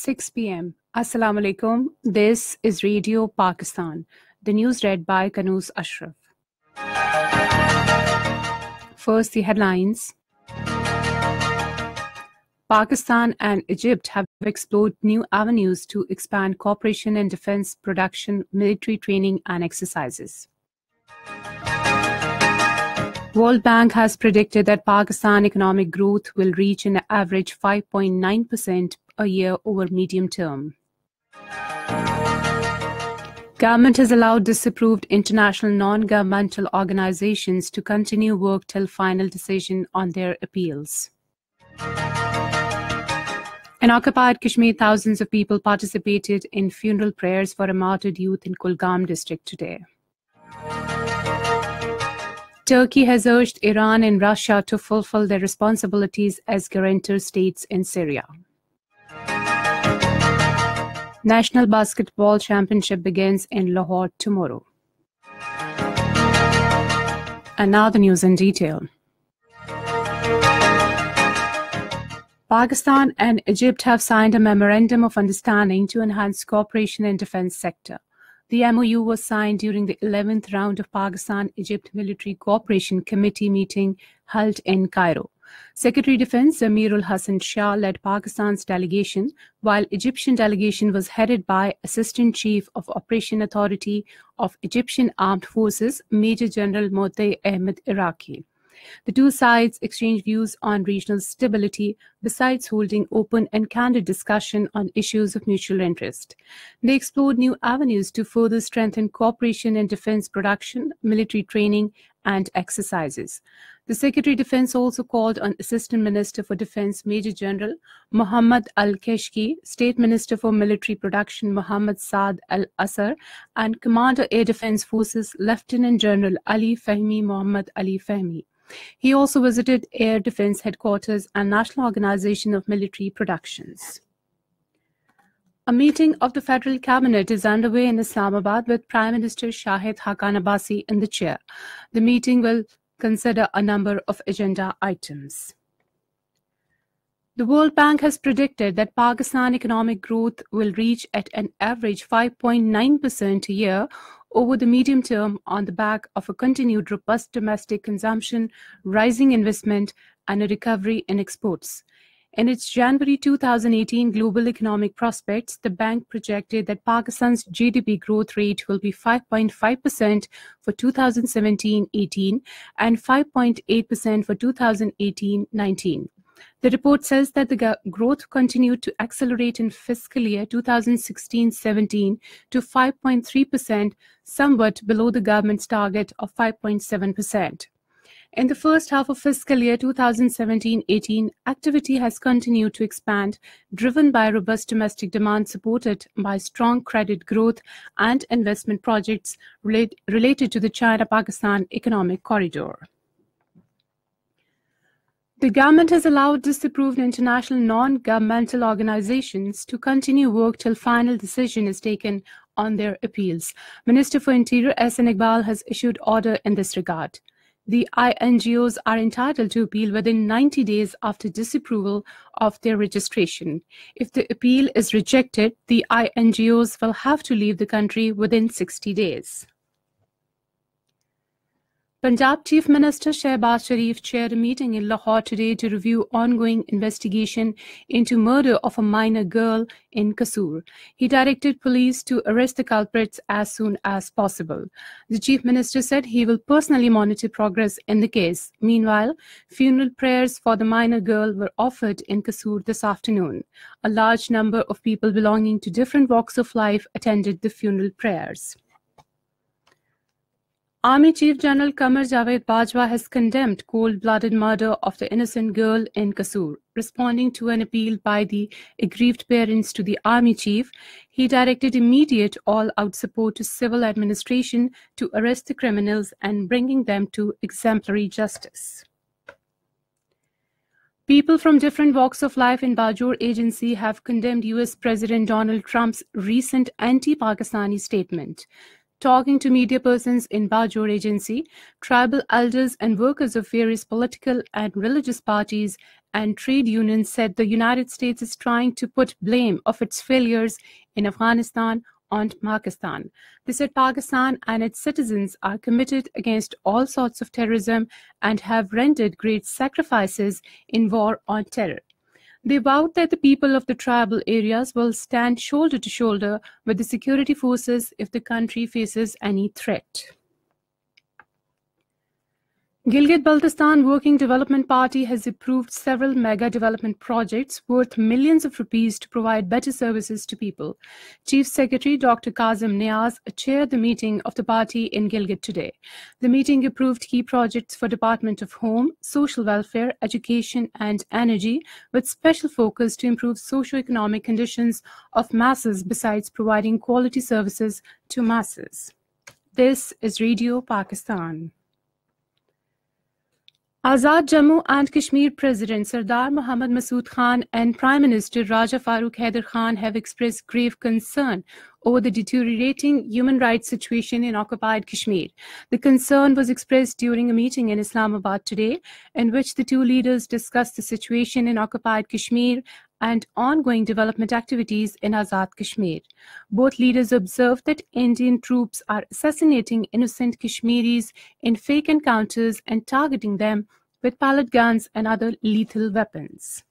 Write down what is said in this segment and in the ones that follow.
6 p.m. Assalamu alaikum. This is Radio Pakistan. The news read by Kanuz Ashraf. First, the headlines. Pakistan and Egypt have explored new avenues to expand cooperation in defense production, military training, and exercises. World Bank has predicted that Pakistan economic growth will reach an average 5.9% a year over medium term. Government has allowed disapproved international non-governmental organizations to continue work till final decision on their appeals. In occupied Kashmir, thousands of people participated in funeral prayers for a martyred youth in Kulgam district today. Turkey has urged Iran and Russia to fulfill their responsibilities as guarantor states in Syria. National Basketball Championship begins in Lahore tomorrow. And now the news in detail. Pakistan and Egypt have signed a memorandum of understanding to enhance cooperation in defense sector. The MOU was signed during the 11th round of Pakistan-Egypt Military Cooperation Committee meeting held in Cairo. Secretary Defense Zamirul Hassan Shah led Pakistan's delegation, while Egyptian delegation was headed by Assistant Chief of Operation Authority of Egyptian Armed Forces, Major General Motay Ahmed Iraqi. The two sides exchanged views on regional stability, besides holding open and candid discussion on issues of mutual interest. They explored new avenues to further strengthen cooperation in defense production, military training, and exercises. The Secretary Defense also called on Assistant Minister for Defense Major General Muhammad Al-Keshki, State Minister for Military Production Muhammad Saad Al-Asar, and Commander Air Defense Forces Lieutenant General Ali Fahmi Muhammad Ali Fahmi. He also visited Air Defense Headquarters and National Organization of Military Productions. A meeting of the Federal Cabinet is underway in Islamabad with Prime Minister Shahid Haqqan Abbasi in the chair. The meeting will consider a number of agenda items. The World Bank has predicted that Pakistan economic growth will reach at an average 5.9% a year over the medium term on the back of a continued robust domestic consumption, rising investment, and a recovery in exports. In its January 2018 Global Economic Prospects, the bank projected that Pakistan's GDP growth rate will be 5.5% for 2017-18 and 5.8% for 2018-19. The report says that the growth continued to accelerate in fiscal year 2016-17 to 5.3%, somewhat below the government's target of 5.7%. In the first half of fiscal year 2017-18, activity has continued to expand, driven by robust domestic demand supported by strong credit growth and investment projects related to the China-Pakistan Economic Corridor. The government has allowed disapproved international non-governmental organizations to continue work till final decision is taken on their appeals. Minister for Interior S.N. Iqbal has issued order in this regard. The INGOs are entitled to appeal within 90 days after disapproval of their registration. If the appeal is rejected, the INGOs will have to leave the country within 60 days. Punjab Chief Minister Shehbaz Sharif chaired a meeting in Lahore today to review ongoing investigation into murder of a minor girl in Kasur. He directed police to arrest the culprits as soon as possible. The Chief Minister said he will personally monitor progress in the case. Meanwhile, funeral prayers for the minor girl were offered in Kasur this afternoon. A large number of people belonging to different walks of life attended the funeral prayers. Army Chief General Qamar Javed Bajwa has condemned cold-blooded murder of the innocent girl in Kasur. Responding to an appeal by the aggrieved parents to the Army Chief, he directed immediate all-out support to civil administration to arrest the criminals and bringing them to exemplary justice. People from different walks of life in Bajor Agency have condemned US President Donald Trump's recent anti-Pakistani statement. Talking to media persons in Bajor Agency, tribal elders and workers of various political and religious parties and trade unions said the United States is trying to put blame of its failures in Afghanistan on Pakistan. They said Pakistan and its citizens are committed against all sorts of terrorism and have rendered great sacrifices in war on terror. They vowed that the people of the tribal areas will stand shoulder to shoulder with the security forces if the country faces any threat. Gilgit-Baltistan Working Development Party has approved several mega development projects worth millions of rupees to provide better services to people. Chief Secretary Dr. Kazim Niaz chaired the meeting of the party in Gilgit today. The meeting approved key projects for Department of Home, Social Welfare, Education and Energy, with special focus to improve socio-economic conditions of masses besides providing quality services to masses. This is Radio Pakistan. Azad Jammu and Kashmir President Sardar Mohammad Masood Khan and Prime Minister Raja Farooq Haider Khan have expressed grave concern over the deteriorating human rights situation in occupied Kashmir. The concern was expressed during a meeting in Islamabad today, in which the two leaders discussed the situation in occupied Kashmir and ongoing development activities in Azad Kashmir. Both leaders observed that Indian troops are assassinating innocent Kashmiris in fake encounters and targeting them with pellet guns and other lethal weapons.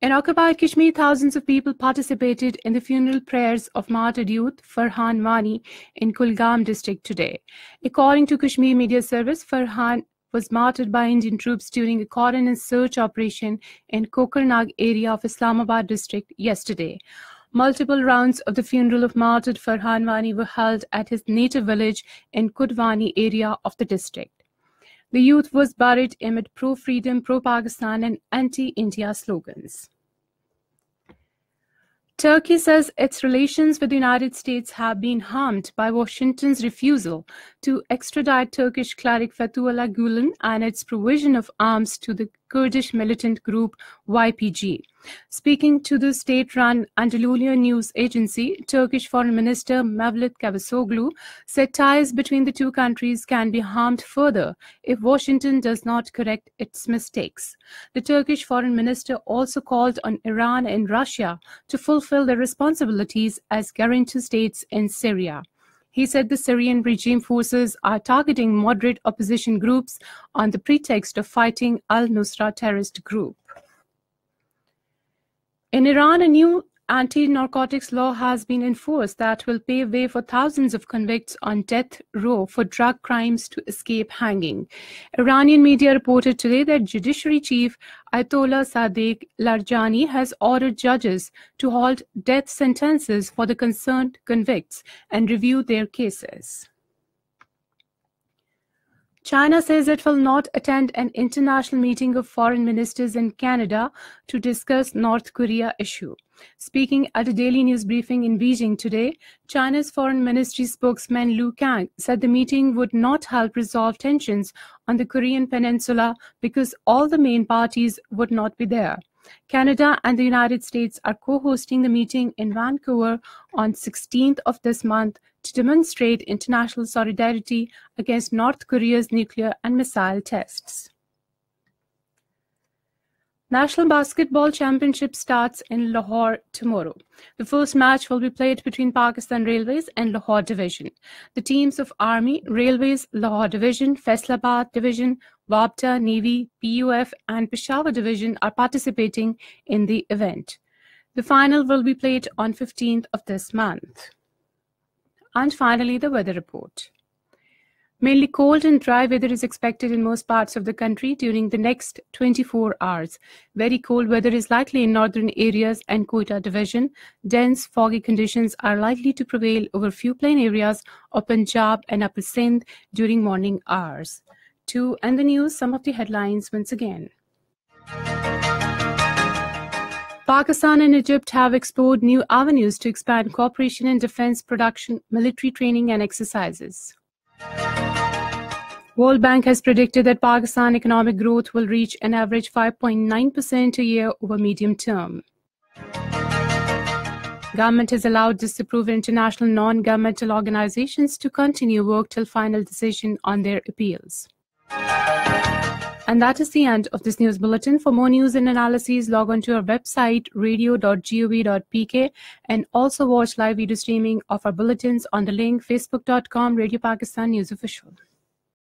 In occupied Kashmir, thousands of people participated in the funeral prayers of martyred youth Farhan Wani in Kulgam district today. According to Kashmir Media Service, Farhan was martyred by Indian troops during a cordon and search operation in Kokarnag area of Islamabad district yesterday. Multiple rounds of the funeral of martyred Farhan Wani were held at his native village in Kudwani area of the district. The youth was buried amid pro-freedom, pro-Pakistan and anti-India slogans. Turkey says its relations with the United States have been harmed by Washington's refusal to extradite Turkish cleric Fethullah Gulen and its provision of arms to the Kurdish militant group YPG. Speaking to the state-run Anadolu news agency, Turkish Foreign Minister Mevlut Cavusoglu said ties between the two countries can be harmed further if Washington does not correct its mistakes. The Turkish Foreign Minister also called on Iran and Russia to fulfill their responsibilities as guarantor states in Syria. He said the Syrian regime forces are targeting moderate opposition groups on the pretext of fighting al-Nusra terrorist group. In Iran, a new anti-narcotics law has been enforced that will pave way for thousands of convicts on death row for drug crimes to escape hanging. Iranian media reported today that Judiciary Chief Ayatollah Sadiq Larjani has ordered judges to halt death sentences for the concerned convicts and review their cases. China says it will not attend an international meeting of foreign ministers in Canada to discuss North Korea issue. Speaking at a daily news briefing in Beijing today, China's foreign ministry spokesman Lu Kang said the meeting would not help resolve tensions on the Korean peninsula because all the main parties would not be there. Canada and the United States are co-hosting the meeting in Vancouver on 16th of this month to demonstrate international solidarity against North Korea's nuclear and missile tests. National Basketball Championship starts in Lahore tomorrow. The first match will be played between Pakistan Railways and Lahore Division. The teams of Army, Railways, Lahore Division, Faisalabad Division, Wabta, Navy, PUF and Peshawar Division are participating in the event. The final will be played on 15th of this month. And finally, the weather report. Mainly cold and dry weather is expected in most parts of the country during the next 24 hours. Very cold weather is likely in northern areas and Quetta Division. Dense, foggy conditions are likely to prevail over few plain areas of Punjab and Upper Sindh during morning hours. To end the news, some of the headlines once again. Pakistan and Egypt have explored new avenues to expand cooperation in defense production, military training and exercises. World Bank has predicted that Pakistan economic growth will reach an average 5.9% a year over medium term. Government has allowed disapproved international non-governmental organizations to continue work till final decision on their appeals. And that is the end of this news bulletin. For more news and analyses, log on to our website radio.gov.pk and also watch live video streaming of our bulletins on the link facebook.com Radio Pakistan News Official.